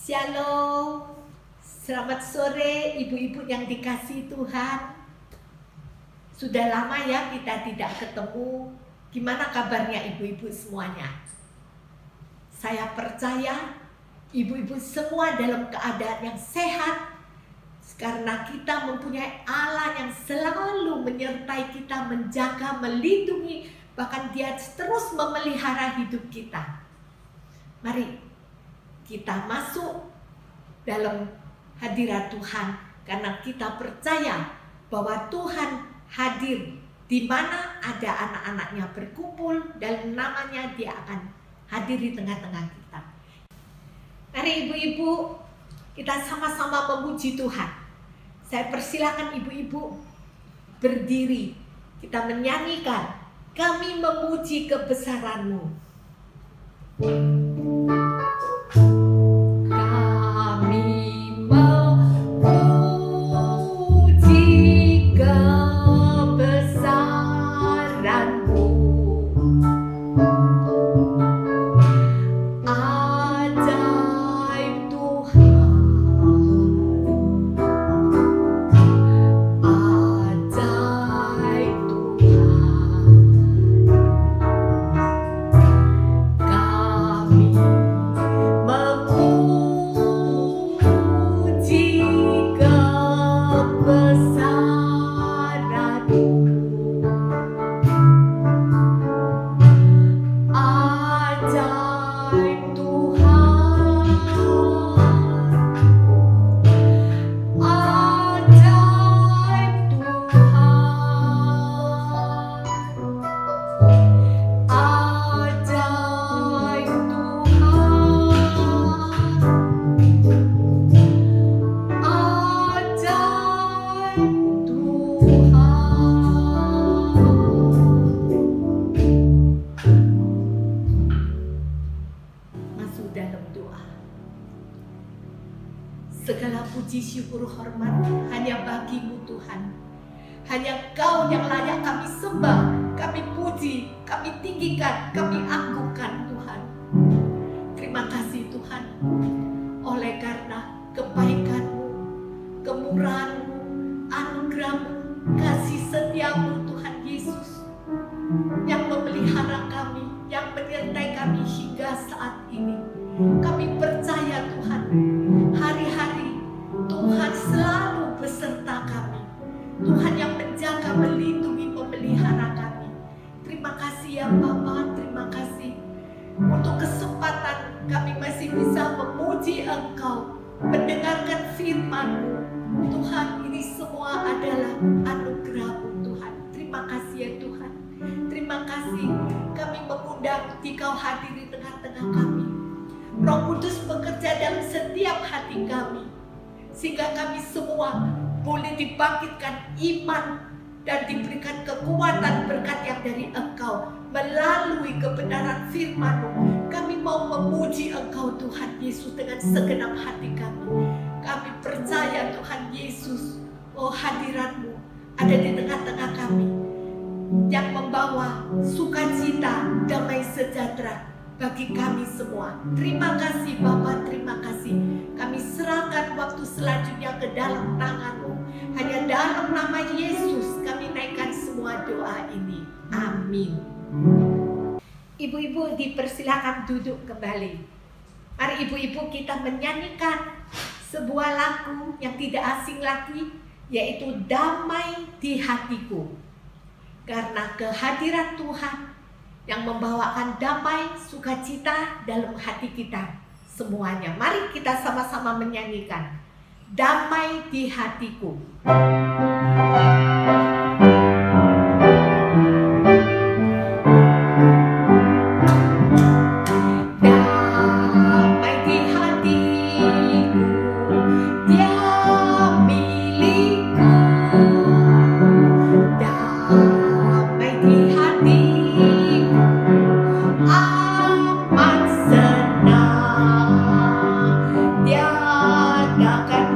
Shalom, selamat sore ibu-ibu yang dikasihi Tuhan. Sudah lama ya kita tidak ketemu. Gimana kabarnya ibu-ibu semuanya? Saya percaya ibu-ibu semua dalam keadaan yang sehat, karena kita mempunyai Allah yang selalu menyertai kita, menjaga, melindungi, bahkan Dia terus memelihara hidup kita. Mari kita masuk dalam hadirat Tuhan, karena kita percaya bahwa Tuhan hadir di mana ada anak-anaknya berkumpul, dan namanya Dia akan hadir di tengah-tengah kita. Mari ibu-ibu, kita sama-sama memuji Tuhan. Saya persilakan ibu-ibu berdiri, kita menyanyikan Kami Memuji Kebesaran-Mu. Segala puji, syukur, hormat hanya bagi-Mu Tuhan. Hanya Kau yang layak kami sembah, kami puji, kami tinggikan, kami agungkan Tuhan. Terima kasih Tuhan, oleh karena kebaikan-Mu, kemurahan-Mu, anugerah-Mu, kasih setia-Mu Tuhan Yesus, yang memelihara kami, yang menyertai kami hingga saat ini. Kami percaya Tuhan, hari-hari Tuhan selalu beserta kami. Tuhan yang menjaga, melindungi, memelihara kami. Terima kasih ya Bapa, terima kasih untuk kesempatan kami masih bisa memuji Engkau, mendengarkan firman-Mu. Tuhan, ini semua adalah anugerah-Mu Tuhan. Terima kasih ya Tuhan. Terima kasih kami mengundang Engkau hadir di tengah-tengah kami. Roh Kudus bekerja dalam setiap hati kami, sehingga kami semua boleh dibangkitkan iman dan diberikan kekuatan berkat yang dari Engkau melalui kebenaran firman-Mu. Kami mau memuji Engkau Tuhan Yesus dengan segenap hati kami. Kami percaya Tuhan Yesus, oh hadirat-Mu ada di tengah-tengah kami, yang membawa sukacita, damai sejahtera bagi kami semua. Terima kasih Bapa, terima kasih. Kami serahkan waktu selanjutnya ke dalam tangan-Mu. Hanya dalam nama Yesus kami naikkan semua doa ini. Amin. Ibu-ibu dipersilakan duduk kembali. Mari ibu-ibu kita menyanyikan sebuah lagu yang tidak asing lagi, yaitu Damai di Hatiku. Karena kehadiran Tuhan yang membawakan damai, sukacita dalam hati kita semuanya. Mari kita sama-sama menyanyikan Damai di Hatiku. Tiada akan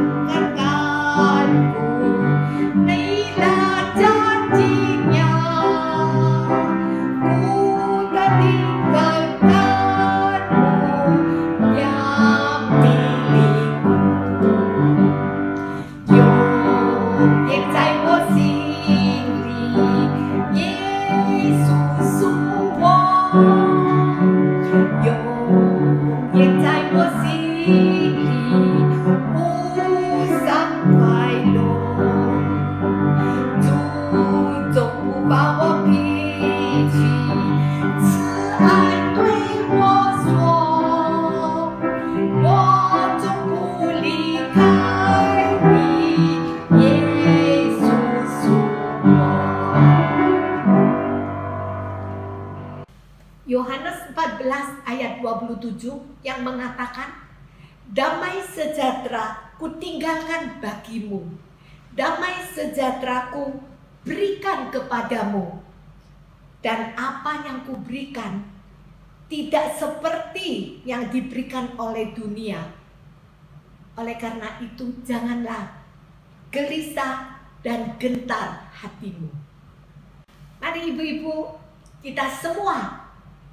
Yohanes 14 ayat 27 yang mengatakan, damai sejahtera kutinggalkan bagimu, damai sejahteraku berikan kepadamu, dan apa yang kuberikan tidak seperti yang diberikan oleh dunia. Oleh karena itu janganlah gelisah dan gentar hatimu. Mari ibu-ibu, kita semua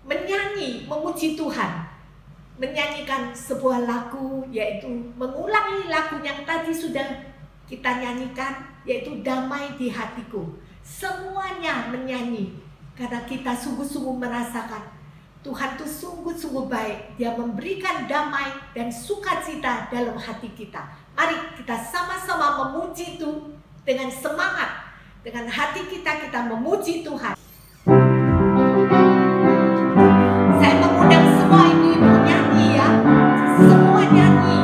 menyanyi, memuji Tuhan, menyanyikan sebuah lagu, yaitu mengulangi lagu yang tadi sudah kita nyanyikan, yaitu damai di hatiku. Semuanya menyanyi karena kita sungguh-sungguh merasakan Tuhan itu sungguh-sungguh baik. Dia memberikan damai dan sukacita dalam hati kita. Mari kita sama-sama memuji itu dengan semangat. Dengan hati kita, kita memuji Tuhan. Saya mengundang semua ibu-ibu nyanyi ya. Semua nyanyi.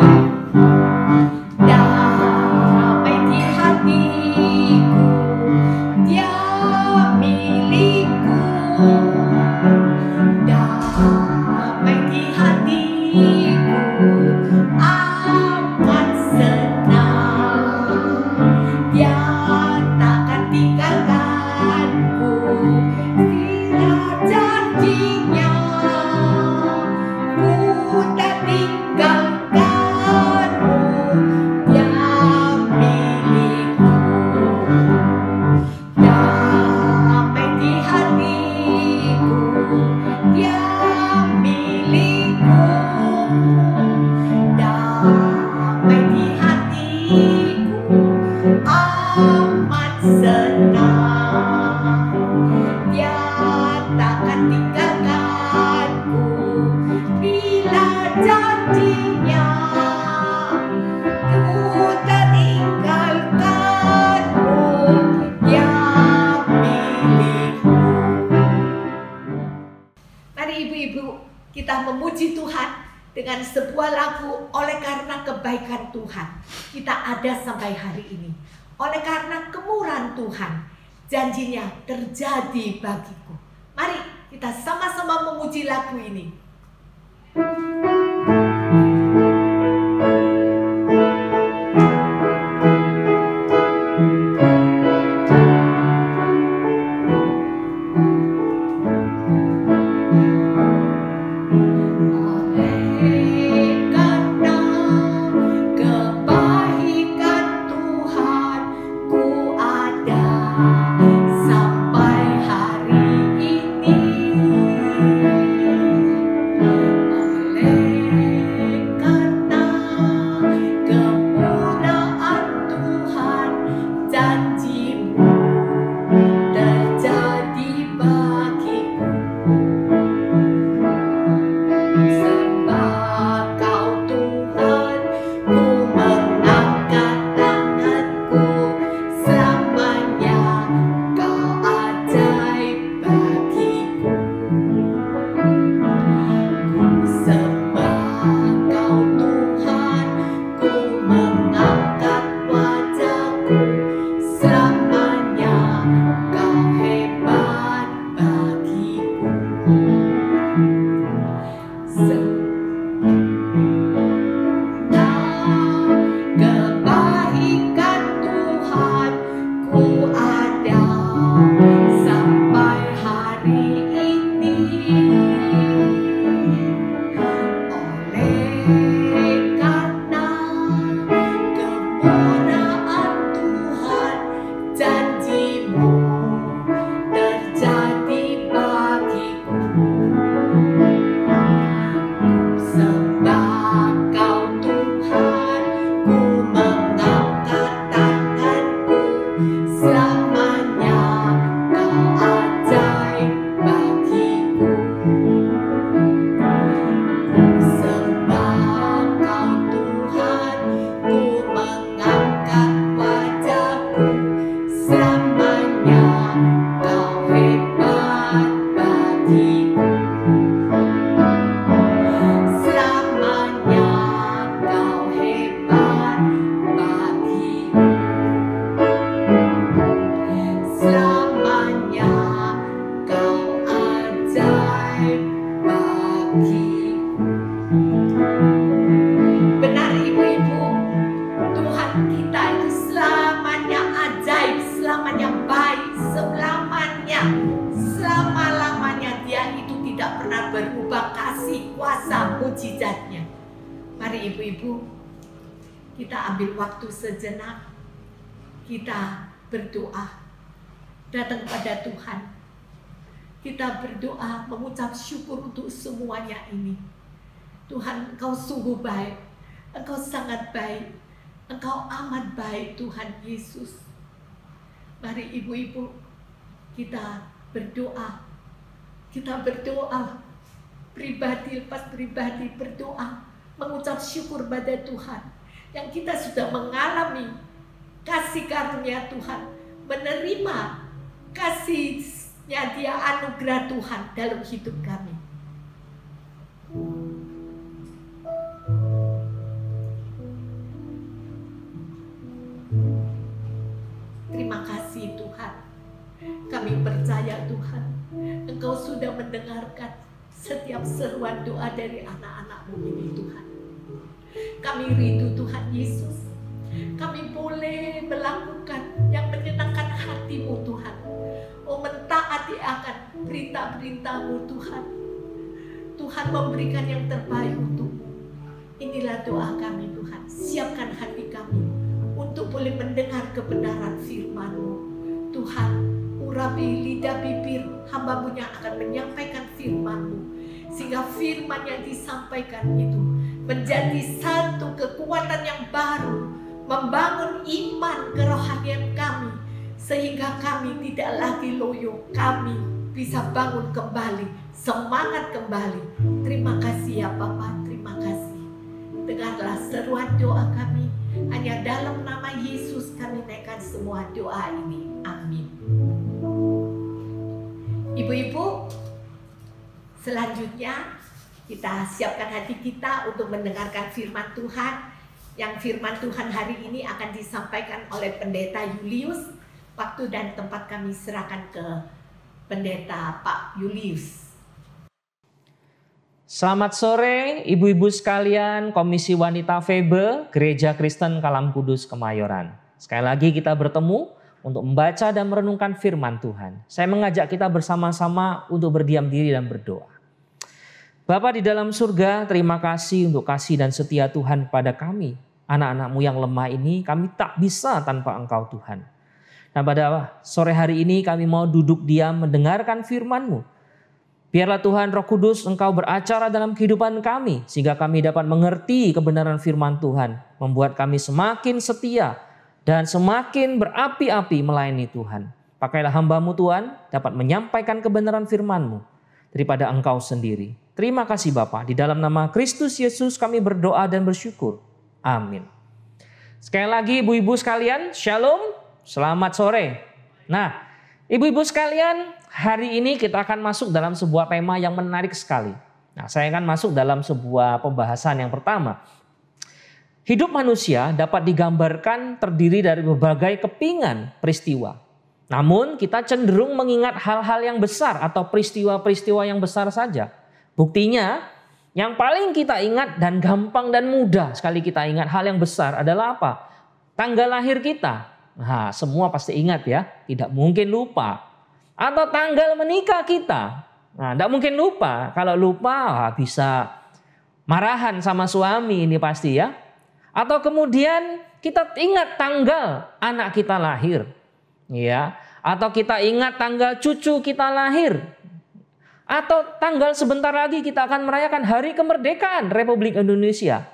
Damai di hatiku, dia milikku. Damai di hatiku, amat senang. Dia takkan tinggalkanku, bila janjinya ku tak tinggalkanmu. Dia milikku. Damai di hatiku, dia milikku. Damai di hatiku, amat senang. Dia takkan tinggalkanku, bila janjinya ku tak tinggalkanmu. Dia milikku. Mari ibu-ibu, kita memuji Tuhan dengan sebuah lagu. Oleh karena kebaikan Tuhan, kita ada sampai hari ini. Oleh karena kemurahan Tuhan, janjinya terjadi bagiku. Mari kita sama-sama memuji lagu ini. Sampai hari ini baik bagiku. Benar ibu-ibu, Tuhan kita itu selamanya ajaib, selamanya baik, selamanya, selama-lamanya Dia itu tidak pernah berubah kasih, kuasa, mujizatnya. Mari ibu-ibu, kita ambil waktu sejenak, kita berdoa, datang pada Tuhan. Kita berdoa, mengucap syukur untuk semuanya ini. Tuhan, Engkau sungguh baik, Engkau sangat baik, Engkau amat baik Tuhan Yesus. Mari ibu-ibu, kita berdoa. Kita berdoa, pribadi lepas pribadi berdoa, mengucap syukur pada Tuhan. Yang kita sudah mengalami kasih karunia Tuhan, menerima kasihnya Dia, anugerah Tuhan dalam hidup kami. Terima kasih Tuhan. Kami percaya Tuhan, Engkau sudah mendengarkan setiap seruan doa dari anak-anak-Mu ini Tuhan. Kami rindu Tuhan Yesus, kami boleh melakukan yang menyenangkan hati-Mu Tuhan. Oh, mentaati akan perintah-perintah-Mu Tuhan. Tuhan memberikan yang terbaik untuk-Mu. Inilah doa kami Tuhan. Siapkan hati kami untuk boleh mendengar kebenaran firman-Mu. Tuhan, urapi lidah bibir hamba-Mu yang akan menyampaikan firman-Mu, sehingga firman yang disampaikan itu menjadi satu kekuatan yang baru, membangun iman kerohanian kami, sehingga kami tidak lagi loyo, kami bisa bangun kembali, semangat kembali. Terima kasih ya Bapa, terima kasih. Dengarlah seruan doa kami, hanya dalam nama Yesus kami naikkan semua doa ini. Amin. Ibu-ibu, selanjutnya kita siapkan hati kita untuk mendengarkan firman Tuhan. Yang firman Tuhan hari ini akan disampaikan oleh Pendeta Julius. Waktu dan tempat kami serahkan ke Pendeta Pak Julius. Selamat sore ibu-ibu sekalian, Komisi Wanita Febe, Gereja Kristen Kalam Kudus Kemayoran. Sekali lagi kita bertemu untuk membaca dan merenungkan firman Tuhan. Saya mengajak kita bersama-sama untuk berdiam diri dan berdoa. Bapa di dalam surga, terima kasih untuk kasih dan setia Tuhan pada kami. Anak-anak-Mu yang lemah ini, kami tak bisa tanpa Engkau Tuhan. Nah pada sore hari ini kami mau duduk diam mendengarkan firman-Mu. Biarlah Tuhan Roh Kudus Engkau beracara dalam kehidupan kami, sehingga kami dapat mengerti kebenaran firman Tuhan. Membuat kami semakin setia dan semakin berapi-api melayani Tuhan. Pakailah hamba-Mu Tuhan dapat menyampaikan kebenaran firman-Mu daripada Engkau sendiri. Terima kasih Bapa, di dalam nama Kristus Yesus kami berdoa dan bersyukur. Amin. Sekali lagi ibu-ibu sekalian, shalom, selamat sore. Nah, ibu-ibu sekalian, hari ini kita akan masuk dalam sebuah tema yang menarik sekali. Nah, saya akan masuk dalam sebuah pembahasan yang pertama. Hidup manusia dapat digambarkan terdiri dari berbagai kepingan peristiwa. Namun kita cenderung mengingat hal-hal yang besar atau peristiwa-peristiwa yang besar saja. Buktinya yang paling kita ingat dan gampang dan mudah sekali kita ingat hal yang besar adalah apa? Tanggal lahir kita. Nah, semua pasti ingat ya, tidak mungkin lupa. Atau tanggal menikah kita. Nah, tidak mungkin lupa. Kalau lupa bisa marahan sama suami ini pasti ya. Atau kemudian kita ingat tanggal anak kita lahir. Ya, atau kita ingat tanggal cucu kita lahir. Atau tanggal sebentar lagi kita akan merayakan hari kemerdekaan Republik Indonesia.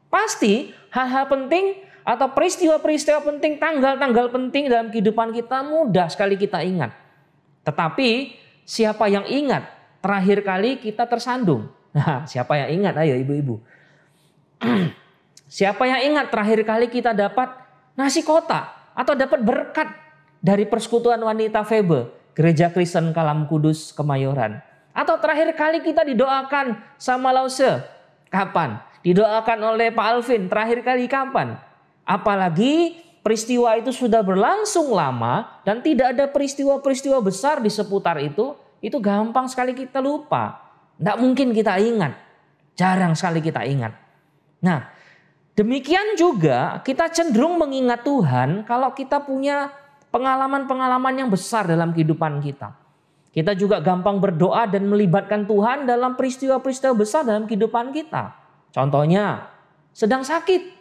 Pasti hal-hal penting atau peristiwa-peristiwa penting, tanggal-tanggal penting dalam kehidupan kita mudah sekali kita ingat. Tetapi siapa yang ingat terakhir kali kita tersandung? Nah, siapa yang ingat? Ayo ibu-ibu. Siapa yang ingat terakhir kali kita dapat nasi kotak atau dapat berkat dari Persekutuan Wanita Febe, Gereja Kristen Kalam Kudus Kemayoran? Atau terakhir kali kita didoakan sama Lause, kapan? Didoakan oleh Pak Alvin, terakhir kali kapan? Apalagi peristiwa itu sudah berlangsung lama dan tidak ada peristiwa-peristiwa besar di seputar itu gampang sekali kita lupa. Tidak mungkin kita ingat. Jarang sekali kita ingat. Nah, demikian juga kita cenderung mengingat Tuhan kalau kita punya pengalaman-pengalaman yang besar dalam kehidupan kita. Kita juga gampang berdoa dan melibatkan Tuhan dalam peristiwa-peristiwa besar dalam kehidupan kita. Contohnya, sedang sakit.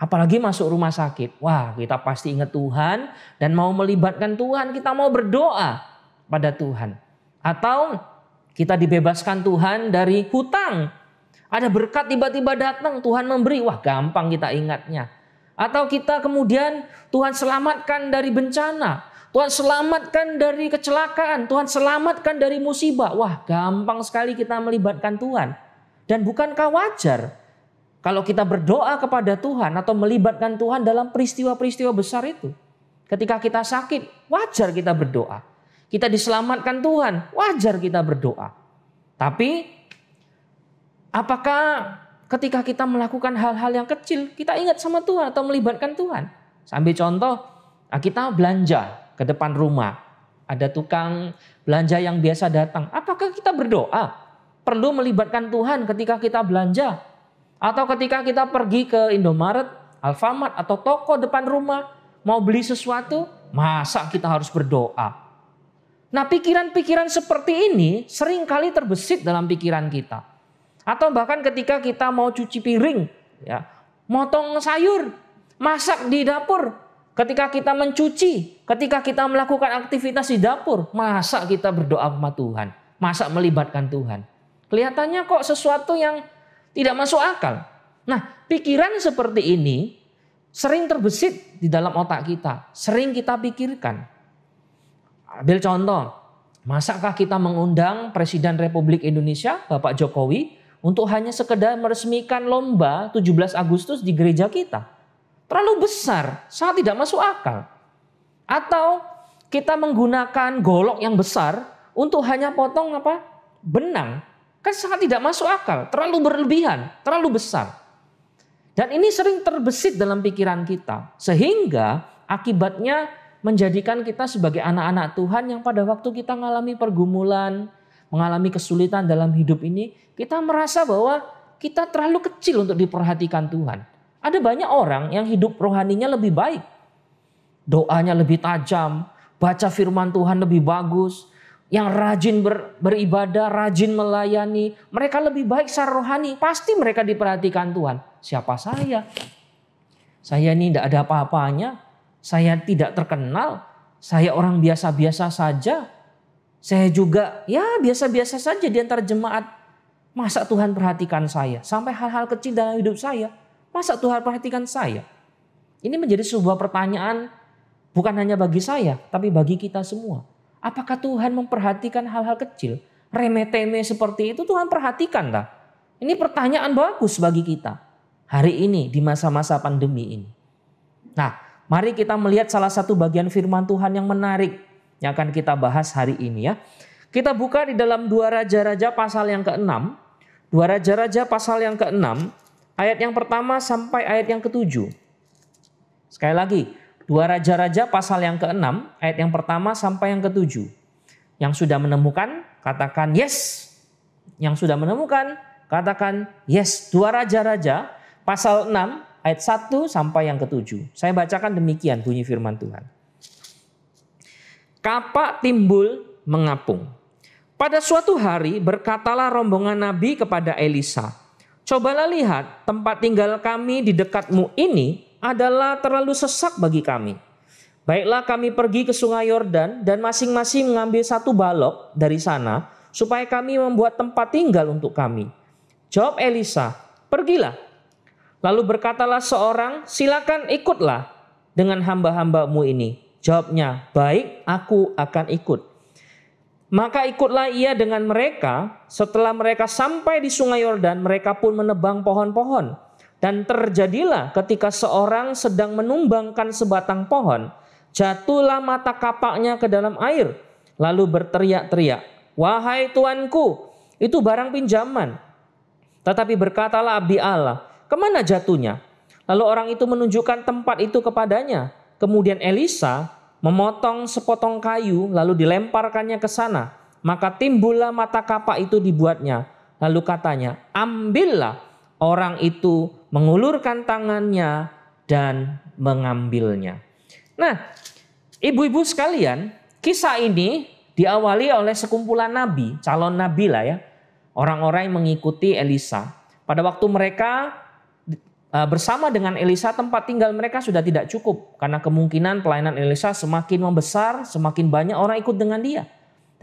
Apalagi masuk rumah sakit. Wah, kita pasti ingat Tuhan dan mau melibatkan Tuhan. Kita mau berdoa pada Tuhan. Atau kita dibebaskan Tuhan dari hutang. Ada berkat tiba-tiba datang, Tuhan memberi. Wah, gampang kita ingatnya. Atau kita kemudian Tuhan selamatkan dari bencana. Tuhan selamatkan dari kecelakaan. Tuhan selamatkan dari musibah. Wah, gampang sekali kita melibatkan Tuhan. Dan bukankah wajar kalau kita berdoa kepada Tuhan atau melibatkan Tuhan dalam peristiwa-peristiwa besar itu? Ketika kita sakit, wajar kita berdoa. Kita diselamatkan Tuhan, wajar kita berdoa. Tapi apakah ketika kita melakukan hal-hal yang kecil, kita ingat sama Tuhan atau melibatkan Tuhan? Sambil contoh, kita belanja ke depan rumah. Ada tukang belanja yang biasa datang. Apakah kita berdoa? Perlu melibatkan Tuhan ketika kita belanja? Atau ketika kita pergi ke Indomaret, Alfamart, atau toko depan rumah, mau beli sesuatu, masa kita harus berdoa? Nah, pikiran-pikiran seperti ini seringkali terbesit dalam pikiran kita. Atau bahkan ketika kita mau cuci piring, ya, motong sayur, masak di dapur, ketika kita mencuci, ketika kita melakukan aktivitas di dapur, masa kita berdoa sama Tuhan? Masa melibatkan Tuhan? Kelihatannya kok sesuatu yang tidak masuk akal. Nah, pikiran seperti ini sering terbesit di dalam otak kita. Sering kita pikirkan. Ambil contoh, masakah kita mengundang Presiden Republik Indonesia, Bapak Jokowi, untuk hanya sekedar meresmikan lomba 17 Agustus di gereja kita? Terlalu besar, sangat tidak masuk akal. Atau kita menggunakan golok yang besar untuk hanya potong benang. Kan sangat tidak masuk akal, terlalu berlebihan, terlalu besar. Dan ini sering terbesit dalam pikiran kita. Sehingga akibatnya menjadikan kita sebagai anak-anak Tuhan yang pada waktu kita mengalami pergumulan, mengalami kesulitan dalam hidup ini, kita merasa bahwa kita terlalu kecil untuk diperhatikan Tuhan. Ada banyak orang yang hidup rohaninya lebih baik. Doanya lebih tajam, baca firman Tuhan lebih bagus, yang rajin beribadah, rajin melayani. Mereka lebih baik secara rohani, pasti mereka diperhatikan Tuhan. Siapa saya? Saya ini tidak ada apa-apanya. Saya tidak terkenal. Saya orang biasa-biasa saja. Saya juga ya biasa-biasa saja di antara jemaat. Masa Tuhan perhatikan saya? Sampai hal-hal kecil dalam hidup saya. Masa Tuhan perhatikan saya? Ini menjadi sebuah pertanyaan bukan hanya bagi saya, tapi bagi kita semua. Apakah Tuhan memperhatikan hal-hal kecil? Remeh-temeh seperti itu Tuhan perhatikan tak? Ini pertanyaan bagus bagi kita hari ini di masa-masa pandemi ini. Nah, mari kita melihat salah satu bagian firman Tuhan yang menarik yang akan kita bahas hari ini ya. Kita buka di dalam 2 Raja-Raja pasal yang ke-6. 2 Raja-Raja pasal yang ke-6. Ayat yang pertama sampai ayat yang ke-7. Sekali lagi, 2 Raja-Raja pasal yang ke-6, ayat yang pertama sampai yang ke-7. Yang sudah menemukan, katakan yes. Yang sudah menemukan, katakan yes. 2 Raja-Raja pasal 6, ayat 1 sampai yang ke-7. Saya bacakan demikian bunyi firman Tuhan. Kapak timbul mengapung. Pada suatu hari berkatalah rombongan Nabi kepada Elisa, cobalah lihat, tempat tinggal kami di dekatmu ini adalah terlalu sesak bagi kami. Baiklah kami pergi ke sungai Yordan dan masing-masing mengambil 1 balok dari sana supaya kami membuat tempat tinggal untuk kami. Jawab Elisa, pergilah. Lalu berkatalah seorang, silakan ikutlah dengan hamba-hambamu ini. Jawabnya, baik, aku akan ikut. Maka ikutlah ia dengan mereka. Setelah mereka sampai di sungai Yordan, mereka pun menebang pohon-pohon. Dan terjadilah ketika seorang sedang menumbangkan sebatang pohon, jatuhlah mata kapaknya ke dalam air, lalu berteriak-teriak, wahai tuanku, itu barang pinjaman. Tetapi berkatalah abdi Allah, kemana jatuhnya? Lalu orang itu menunjukkan tempat itu kepadanya. Kemudian Elisa memotong sepotong kayu lalu dilemparkannya ke sana. maka timbullah mata kapak itu dibuatnya. Lalu katanya, ambillah. Orang itu mengulurkan tangannya dan mengambilnya. Nah, ibu-ibu sekalian, kisah ini diawali oleh sekumpulan nabi, calon nabi lah ya. Orang-orang yang mengikuti Elisa. Pada waktu mereka bersama dengan Elisa, tempat tinggal mereka sudah tidak cukup. Karena kemungkinan pelayanan Elisa semakin membesar, semakin banyak orang ikut dengan dia.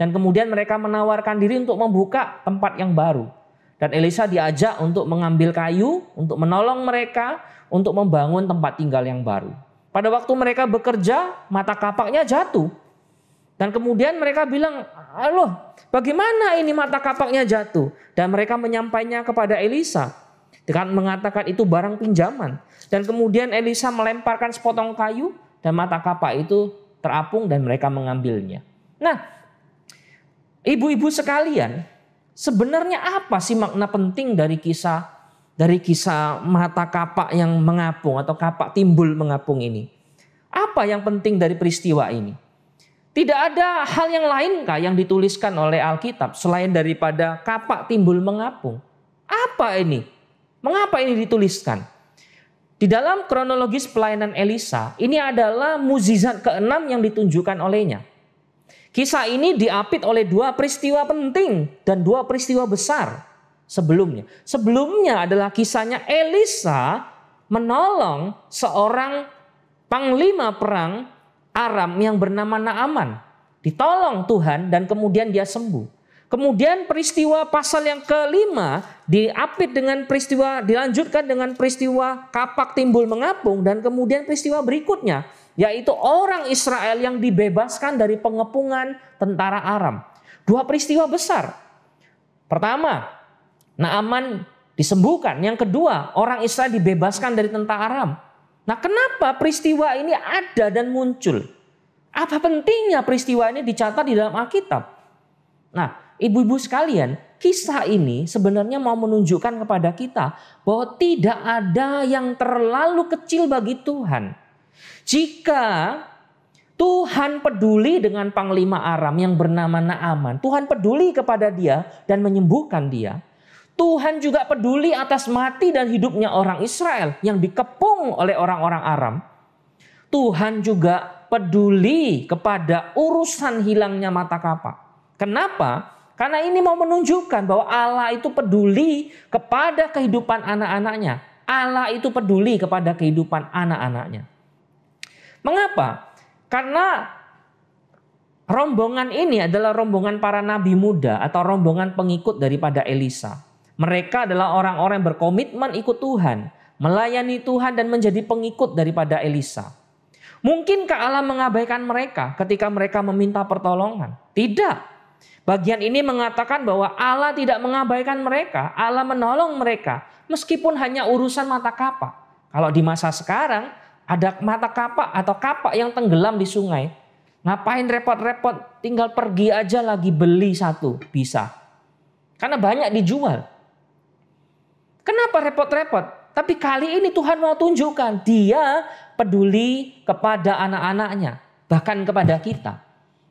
Dan kemudian mereka menawarkan diri untuk membuka tempat yang baru. Dan Elisa diajak untuk mengambil kayu, untuk menolong mereka, untuk membangun tempat tinggal yang baru. Pada waktu mereka bekerja, mata kapaknya jatuh. Dan kemudian mereka bilang, "Loh, bagaimana ini mata kapaknya jatuh?" Dan mereka menyampaikannya kepada Elisa. Dengan mengatakan itu barang pinjaman. Dan kemudian Elisa melemparkan sepotong kayu dan mata kapak itu terapung dan mereka mengambilnya. Nah, ibu-ibu sekalian, sebenarnya apa sih makna penting dari kisah mata kapak yang mengapung atau kapak timbul mengapung ini? Apa yang penting dari peristiwa ini? Tidak ada hal yang lainkah yang dituliskan oleh Alkitab selain daripada kapak timbul mengapung? Apa ini? Mengapa ini dituliskan? Di dalam kronologis pelayanan Elisa, ini adalah mukjizat ke-6 yang ditunjukkan olehnya. Kisah ini diapit oleh 2 peristiwa penting dan 2 peristiwa besar sebelumnya. Sebelumnya adalah kisahnya Elisa menolong seorang panglima perang Aram yang bernama Naaman. Ditolong Tuhan dan kemudian dia sembuh. Kemudian peristiwa pasal yang ke-5 dilanjutkan dengan peristiwa kapak timbul mengapung dan kemudian peristiwa berikutnya, yaitu orang Israel yang dibebaskan dari pengepungan tentara Aram. 2 peristiwa besar. Pertama, Naaman disembuhkan. Yang kedua, orang Israel dibebaskan dari tentara Aram. Nah, kenapa peristiwa ini ada dan muncul? Apa pentingnya peristiwa ini dicatat di dalam Alkitab? Nah, ibu-ibu sekalian, kisah ini sebenarnya mau menunjukkan kepada kita bahwa tidak ada yang terlalu kecil bagi Tuhan. Jika Tuhan peduli dengan panglima Aram yang bernama Naaman, Tuhan peduli kepada dia dan menyembuhkan dia. Tuhan juga peduli atas mati dan hidupnya orang Israel yang dikepung oleh orang-orang Aram. Tuhan juga peduli kepada urusan hilangnya mata kapak. Kenapa? Karena ini mau menunjukkan bahwa Allah itu peduli kepada kehidupan anak-anaknya. Allah itu peduli kepada kehidupan anak-anaknya. Mengapa? Karena rombongan ini adalah rombongan para nabi muda atau rombongan pengikut daripada Elisa. Mereka adalah orang-orang yang berkomitmen ikut Tuhan, melayani Tuhan dan menjadi pengikut daripada Elisa. Mungkinkah Allah mengabaikan mereka ketika mereka meminta pertolongan? Tidak. Bagian ini mengatakan bahwa Allah tidak mengabaikan mereka, Allah menolong mereka meskipun hanya urusan mata kapak. Kalau di masa sekarang ada mata kapak atau kapak yang tenggelam di sungai, ngapain repot-repot, tinggal pergi aja lagi beli satu, bisa. Karena banyak dijual. Kenapa repot-repot? Tapi kali ini Tuhan mau tunjukkan dia peduli kepada anak-anaknya, bahkan kepada kita.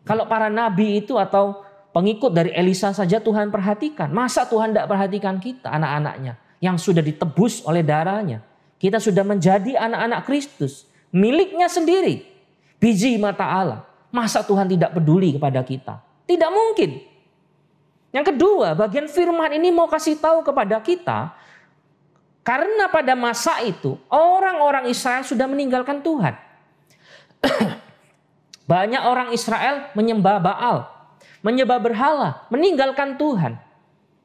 Kalau para nabi itu atau pengikut dari Elisa saja Tuhan perhatikan, masa Tuhan tidak perhatikan kita, anak-anaknya yang sudah ditebus oleh darahnya. Kita sudah menjadi anak-anak Kristus, miliknya sendiri, biji mata Allah. Masa Tuhan tidak peduli kepada kita? Tidak mungkin. Yang kedua, bagian firman ini mau kasih tahu kepada kita, karena pada masa itu orang-orang Israel sudah meninggalkan Tuhan. Banyak orang Israel menyembah Baal, menyembah berhala, meninggalkan Tuhan.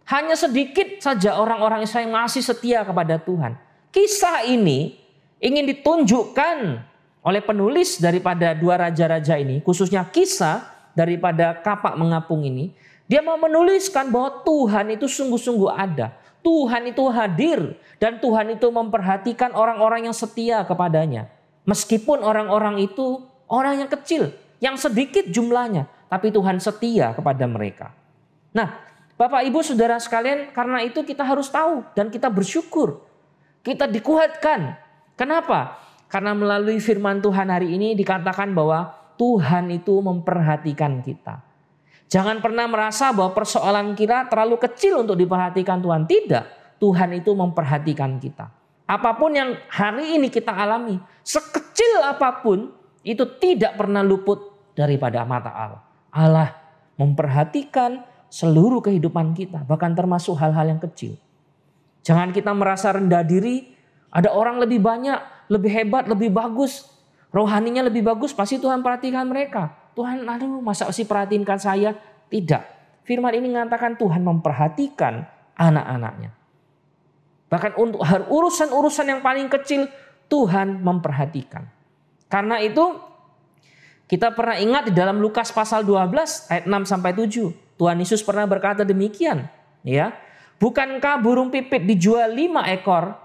Hanya sedikit saja orang-orang Israel yang masih setia kepada Tuhan. Kisah ini ingin ditunjukkan oleh penulis daripada 2 raja-raja ini, khususnya kisah daripada kapak mengapung ini. Dia mau menuliskan bahwa Tuhan itu sungguh-sungguh ada. Tuhan itu hadir dan Tuhan itu memperhatikan orang-orang yang setia kepadanya. Meskipun orang-orang itu orang yang kecil, yang sedikit jumlahnya, tapi Tuhan setia kepada mereka. Nah, Bapak Ibu Saudara sekalian, karena itu kita harus tahu dan kita bersyukur. Kita dikuatkan. Kenapa? Karena melalui firman Tuhan hari ini dikatakan bahwa Tuhan itu memperhatikan kita. Jangan pernah merasa bahwa persoalan kita terlalu kecil untuk diperhatikan Tuhan. Tidak, Tuhan itu memperhatikan kita. Apapun yang hari ini kita alami, sekecil apapun, itu tidak pernah luput daripada mata Allah. Allah memperhatikan seluruh kehidupan kita, bahkan termasuk hal-hal yang kecil. Jangan kita merasa rendah diri, ada orang lebih banyak, lebih hebat, lebih bagus, rohaninya lebih bagus, pasti Tuhan perhatikan mereka. Tuhan, aduh masa sih perhatikan saya? Tidak. Firman ini mengatakan Tuhan memperhatikan anak-anaknya. Bahkan untuk urusan-urusan yang paling kecil Tuhan memperhatikan. Karena itu kita pernah ingat di dalam Lukas pasal 12 ayat 6 sampai 7. Tuhan Yesus pernah berkata demikian, ya. Bukankah burung pipit dijual 5 ekor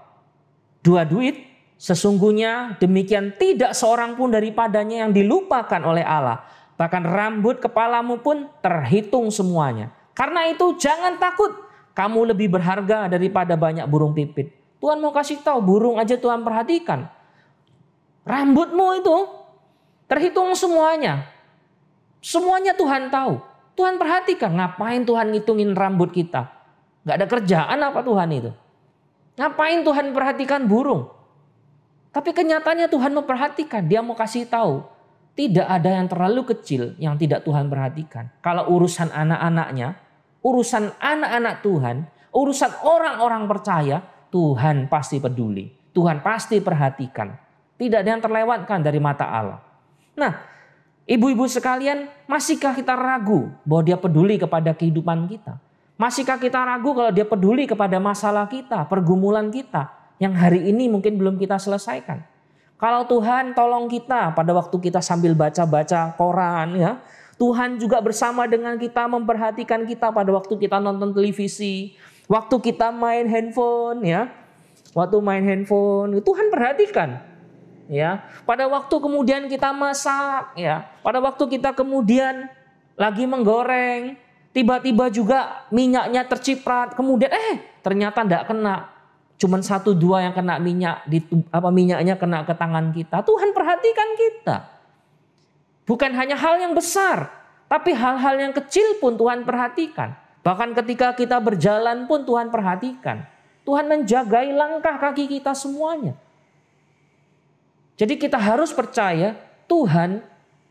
2 duit? Sesungguhnya demikian tidak seorang pun daripadanya yang dilupakan oleh Allah. Bahkan rambut kepalamu pun terhitung semuanya. Karena itu jangan takut. Kamu lebih berharga daripada banyak burung pipit. Tuhan mau kasih tahu, burung aja Tuhan perhatikan. Rambutmu itu terhitung semuanya. Semuanya Tuhan tahu. Tuhan perhatikan. Ngapain Tuhan ngitungin rambut kita? Gak ada kerjaan apa Tuhan itu? Ngapain Tuhan perhatikan burung? Tapi kenyataannya Tuhan memperhatikan. Dia mau kasih tahu. Tidak ada yang terlalu kecil yang tidak Tuhan perhatikan. Kalau urusan anak-anaknya, urusan anak-anak Tuhan, urusan orang-orang percaya, Tuhan pasti peduli. Tuhan pasti perhatikan. Tidak ada yang terlewatkan dari mata Allah. Nah, ibu-ibu sekalian, masihkah kita ragu bahwa Dia peduli kepada kehidupan kita? Masihkah kita ragu kalau Dia peduli kepada masalah kita, pergumulan kita yang hari ini mungkin belum kita selesaikan? Kalau Tuhan tolong kita pada waktu kita sambil baca-baca koran, ya, Tuhan juga bersama dengan kita memperhatikan kita pada waktu kita nonton televisi, waktu kita main handphone, ya, waktu main handphone, Tuhan perhatikan, ya. Pada waktu kemudian kita masak, ya, pada waktu kita kemudian lagi menggoreng, tiba-tiba juga minyaknya terciprat, kemudian ternyata tidak kena. Cuman 1-2 yang kena minyak, minyaknya kena ke tangan kita. Tuhan perhatikan kita. Bukan hanya hal yang besar, tapi hal-hal yang kecil pun Tuhan perhatikan. Bahkan ketika kita berjalan pun Tuhan perhatikan. Tuhan menjagai langkah kaki kita semuanya. Jadi kita harus percaya Tuhan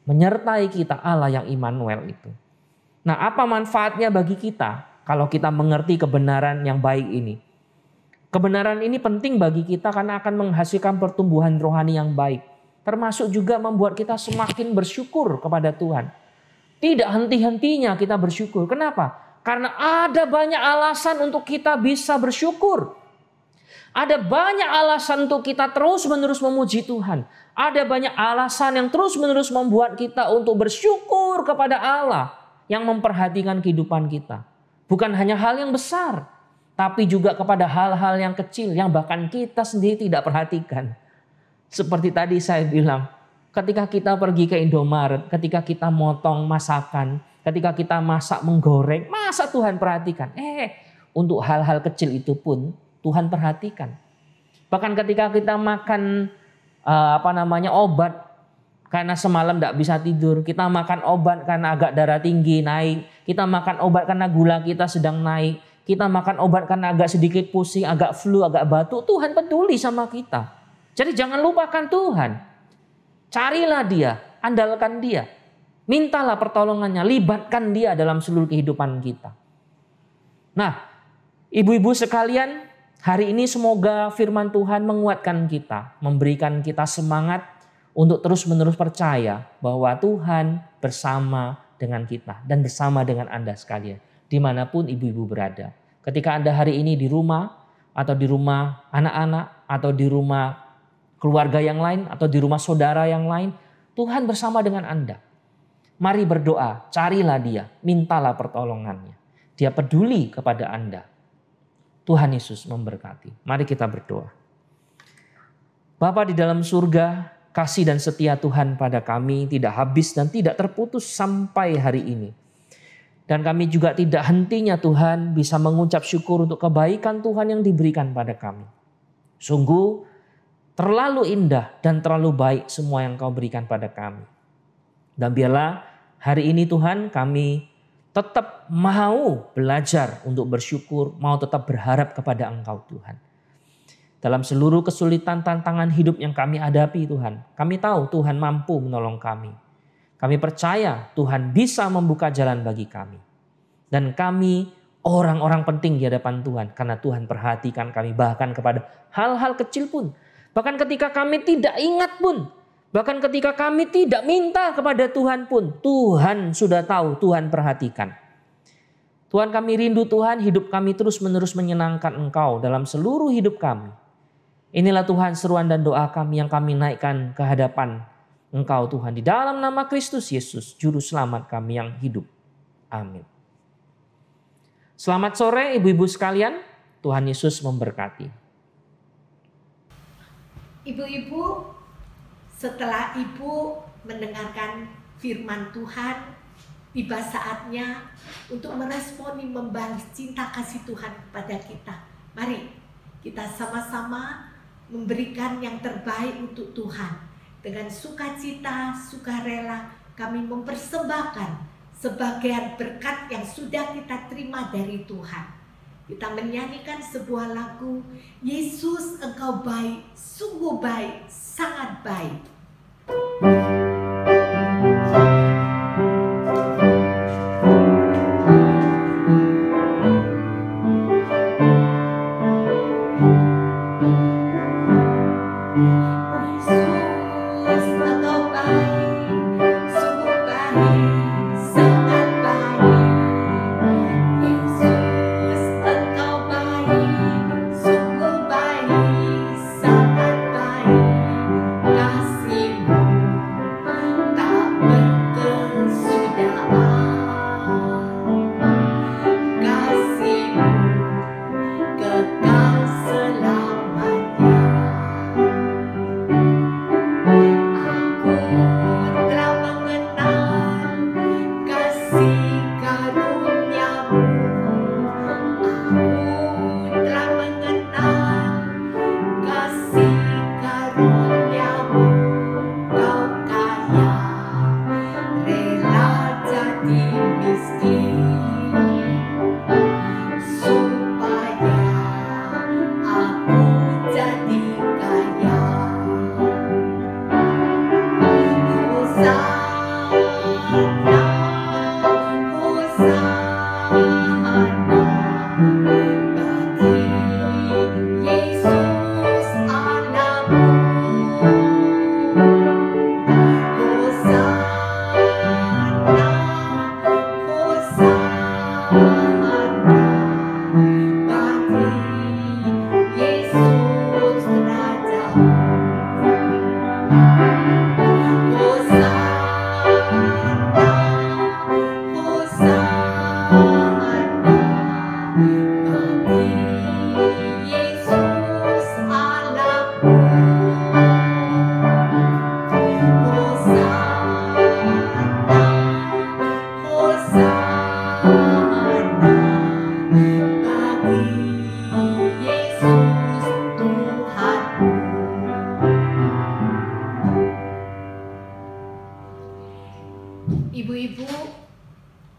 menyertai kita, Allah yang Immanuel itu. Nah, apa manfaatnya bagi kita kalau kita mengerti kebenaran yang baik ini? Kebenaran ini penting bagi kita karena akan menghasilkan pertumbuhan rohani yang baik. Termasuk juga membuat kita semakin bersyukur kepada Tuhan. Tidak henti-hentinya kita bersyukur. Kenapa? Karena ada banyak alasan untuk kita bisa bersyukur. Ada banyak alasan untuk kita terus-menerus memuji Tuhan. Ada banyak alasan yang terus-menerus membuat kita untuk bersyukur kepada Allah yang memperhatikan kehidupan kita. Bukan hanya hal yang besar, tapi juga kepada hal-hal yang kecil yang bahkan kita sendiri tidak perhatikan. Seperti tadi saya bilang, ketika kita pergi ke Indomaret, ketika kita motong masakan, ketika kita masak menggoreng, masa Tuhan perhatikan? Untuk hal-hal kecil itu pun Tuhan perhatikan. Bahkan ketika kita makan obat karena semalam tidak bisa tidur, kita makan obat karena agak darah tinggi naik, kita makan obat karena gula kita sedang naik, kita makan obat karena agak sedikit pusing, agak flu, agak batuk, Tuhan peduli sama kita. Jadi jangan lupakan Tuhan. Carilah Dia, andalkan Dia. Mintalah pertolongannya, libatkan Dia dalam seluruh kehidupan kita. Nah, ibu-ibu sekalian, hari ini semoga firman Tuhan menguatkan kita, memberikan kita semangat untuk terus-menerus percaya bahwa Tuhan bersama dengan kita dan bersama dengan Anda sekalian, dimanapun ibu-ibu berada. Ketika Anda hari ini di rumah, atau di rumah anak-anak, atau di rumah keluarga yang lain, atau di rumah saudara yang lain, Tuhan bersama dengan Anda. Mari berdoa, carilah Dia, mintalah pertolongannya. Dia peduli kepada Anda. Tuhan Yesus memberkati. Mari kita berdoa. Bapa di dalam surga, kasih dan setia Tuhan pada kami tidak habis dan tidak terputus sampai hari ini. Dan kami juga tidak hentinya Tuhan bisa mengucap syukur untuk kebaikan Tuhan yang diberikan pada kami. Sungguh terlalu indah dan terlalu baik semua yang Kau berikan pada kami. Dan biarlah hari ini Tuhan kami tetap mau belajar untuk bersyukur, mau tetap berharap kepada Engkau Tuhan. Dalam seluruh kesulitan tantangan hidup yang kami hadapi Tuhan, kami tahu Tuhan mampu menolong kami. Kami percaya Tuhan bisa membuka jalan bagi kami. Dan kami orang-orang penting di hadapan Tuhan karena Tuhan perhatikan kami bahkan kepada hal-hal kecil pun. Bahkan ketika kami tidak ingat pun, bahkan ketika kami tidak minta kepada Tuhan pun, Tuhan sudah tahu, Tuhan perhatikan. Tuhan, kami rindu Tuhan, hidup kami terus-menerus menyenangkan Engkau dalam seluruh hidup kami. Inilah Tuhan seruan dan doa kami yang kami naikkan ke hadapan Engkau Tuhan. Di dalam nama Kristus Yesus, Juru Selamat kami yang hidup. Amin. Selamat sore ibu-ibu sekalian, Tuhan Yesus memberkati. Ibu-ibu, setelah ibu mendengarkan firman Tuhan, tiba saatnya untuk meresponi membalas cinta kasih Tuhan kepada kita. Mari kita sama-sama memberikan yang terbaik untuk Tuhan. Dengan sukacita, sukarela kami mempersembahkan sebagian berkat yang sudah kita terima dari Tuhan. Kita menyanyikan sebuah lagu, Yesus Engkau baik, sungguh baik, sangat baik.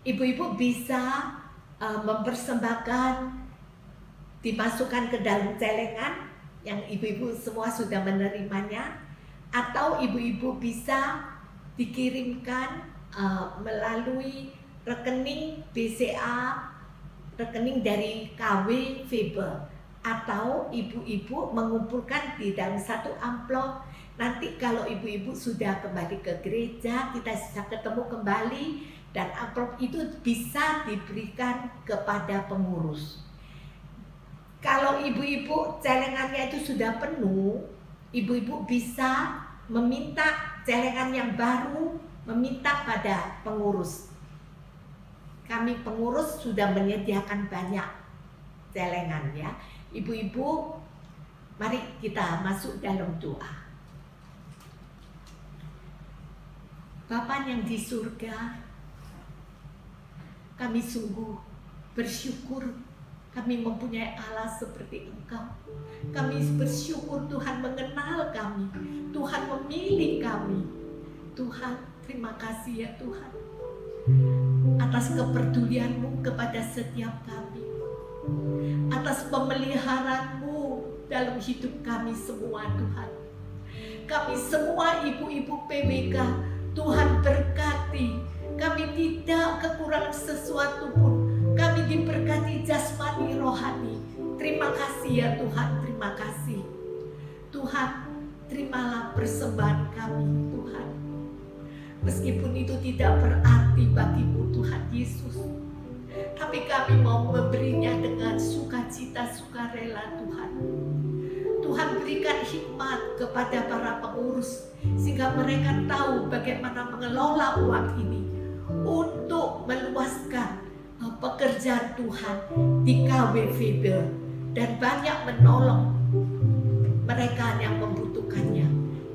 Ibu-ibu bisa mempersembahkan, dimasukkan ke dalam celengan yang ibu-ibu semua sudah menerimanya, atau ibu-ibu bisa dikirimkan melalui rekening BCA, rekening dari KW Faber, atau ibu-ibu mengumpulkan di dalam satu amplop. Nanti kalau ibu-ibu sudah kembali ke gereja, kita bisa ketemu kembali, dan amplop itu bisa diberikan kepada pengurus. Kalau ibu-ibu celengannya itu sudah penuh, ibu-ibu bisa meminta celengan yang baru, meminta pada pengurus. Kami pengurus sudah menyediakan banyak celengan ya. Ibu-ibu, mari kita masuk dalam doa. Bapa yang di surga, kami sungguh bersyukur kami mempunyai Allah seperti Engkau. Kami bersyukur Tuhan mengenal kami, Tuhan memilih kami. Tuhan, terima kasih ya Tuhan. atas kepedulian-Mu kepada setiap kami, atas pemeliharaanmu dalam hidup kami semua Tuhan. Kami semua ibu-ibu PBK, Tuhan berkati. Kami tidak kekurangan sesuatu pun. Kami diberkati jasmani rohani. Terima kasih ya Tuhan, terima kasih. Tuhan, terimalah persembahan kami Tuhan. Meskipun itu tidak berarti bagimu Tuhan Yesus, tapi kami mau memberinya dengan sukacita, sukarela Tuhan. Tuhan berikan hikmat kepada para pengurus sehingga mereka tahu bagaimana mengelola uang ini untuk meluaskan pekerjaan Tuhan di KWVB dan banyak menolong mereka yang membutuhkannya.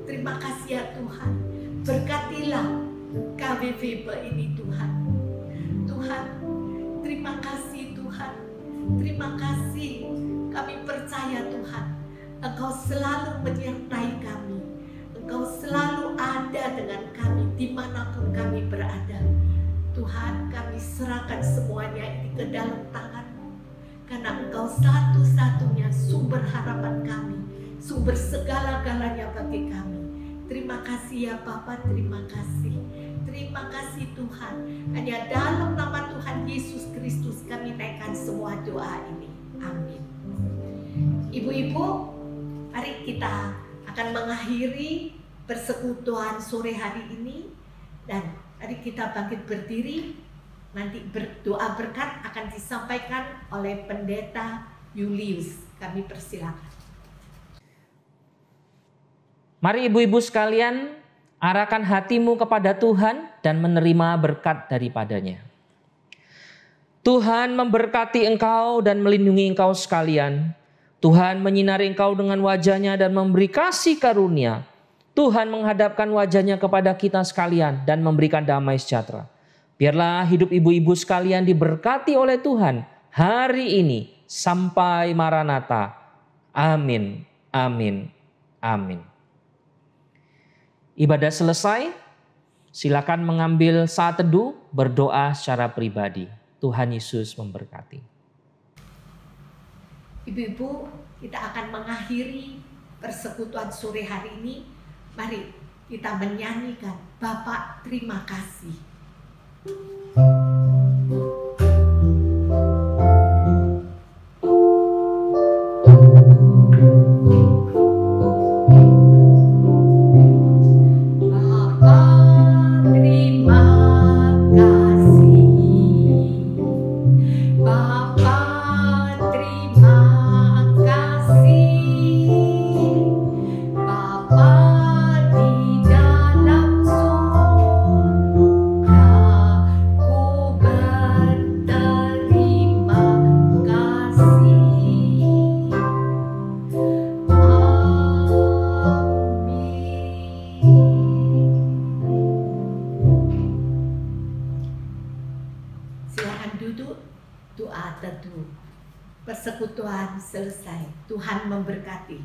Terima kasih ya Tuhan, berkatilah KWVB ini Tuhan. Tuhan, terima kasih Tuhan, terima kasih. Kami percaya Tuhan, Engkau selalu menyertai kami. Engkau selalu ada dengan kami dimanapun kami berada. Tuhan, kami serahkan semuanya ini ke dalam tangan-Mu, karena Engkau satu-satunya sumber harapan kami, sumber segala-galanya bagi kami. Terima kasih ya Bapa, terima kasih. Terima kasih Tuhan. Hanya dalam nama Tuhan Yesus Kristus kami naikkan semua doa ini. Amin. Ibu-ibu, mari kita akan mengakhiri persekutuan sore hari ini. Dan mari kita bangkit berdiri. Nanti doa berkat akan disampaikan oleh Pendeta Julius. Kami persilakan. Mari ibu-ibu sekalian, arahkan hatimu kepada Tuhan dan menerima berkat daripadanya. Tuhan memberkati engkau dan melindungi engkau sekalian. Tuhan menyinari engkau dengan wajah-Nya dan memberi kasih karunia. Tuhan menghadapkan wajah-Nya kepada kita sekalian dan memberikan damai sejahtera. Biarlah hidup ibu-ibu sekalian diberkati oleh Tuhan hari ini sampai Maranatha. Amin, amin, amin. Ibadah selesai, silakan mengambil saat teduh, berdoa secara pribadi. Tuhan Yesus memberkati. Ibu-ibu, kita akan mengakhiri persekutuan sore hari ini. Mari kita menyanyikan Bapak terima kasih. Persekutuan selesai. Tuhan memberkati.